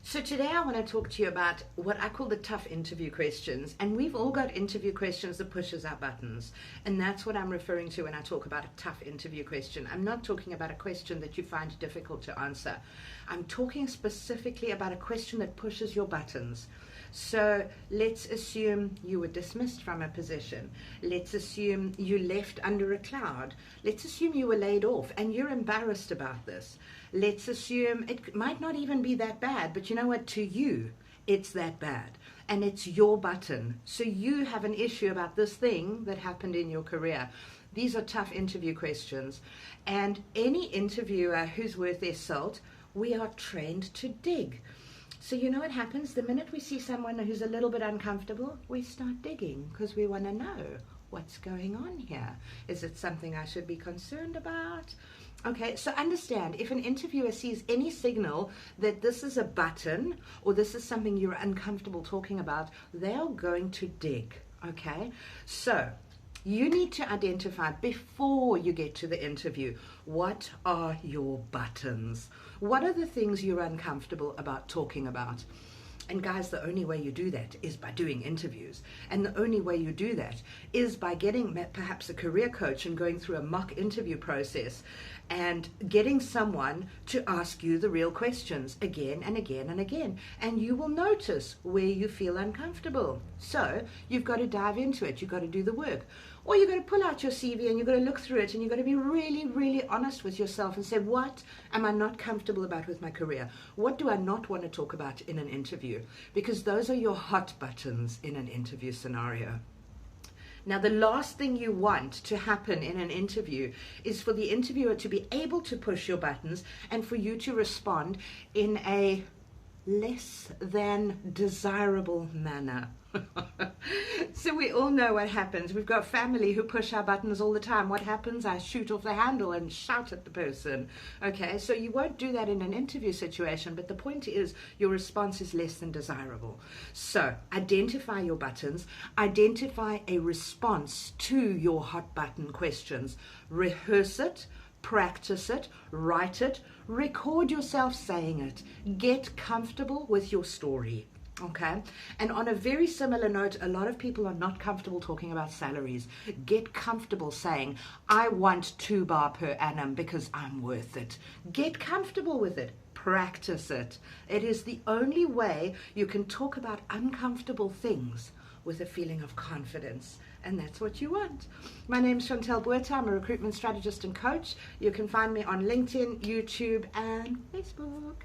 So today I want to talk to you about what I call the tough interview questions. And we've all got interview questions that pushes our buttons. And that's what I'm referring to when I talk about a tough interview question. I'm not talking about a question that you find difficult to answer. I'm talking specifically about a question that pushes your buttons. So let's assume you were dismissed from a position. Let's assume you left under a cloud. Let's assume you were laid off and you're embarrassed about this. Let's assume it might not even be that bad, but you know what? To you, it's that bad. And it's your button. So you have an issue about this thing that happened in your career. These are tough interview questions. And any interviewer who's worth their salt, we are trained to dig. So you know what happens? The minute we see someone who's a little bit uncomfortable, we start digging because we want to know what's going on here. Is it something I should be concerned about? Okay, so understand, if an interviewer sees any signal that this is a button or this is something you're uncomfortable talking about, they are going to dig, okay? So you need to identify before you get to the interview, what are your buttons? What are the things you're uncomfortable about talking about? And guys, the only way you do that is by doing interviews. And the only way you do that is by getting perhaps a career coach and going through a mock interview process and getting someone to ask you the real questions again and again and again. And you will notice where you feel uncomfortable. So you've got to dive into it. You've got to do the work. Or you've got to pull out your CV and you've got to look through it and you've got to be really, really honest with yourself and say, what am I not comfortable about with my career? What do I not want to talk about in an interview? Because those are your hot buttons in an interview scenario. Now, the last thing you want to happen in an interview is for the interviewer to be able to push your buttons and for you to respond in a less than desirable manner. So we all know what happens. We've got family who push our buttons all the time. What happens? I shoot off the handle and shout at the person. Okay, so you won't do that in an interview situation, but the point is your response is less than desirable. So identify your buttons, identify a response to your hot button questions, rehearse it, practice it, write it, record yourself saying it, get comfortable with your story. Okay, and on a very similar note, a lot of people are not comfortable talking about salaries. Get comfortable saying, I want 2 bar per annum because I'm worth it. Get comfortable with it. Practice it. It is the only way you can talk about uncomfortable things with a feeling of confidence. And that's what you want. My name is Chantel Buerta. I'm a recruitment strategist and coach. You can find me on LinkedIn, YouTube, and Facebook.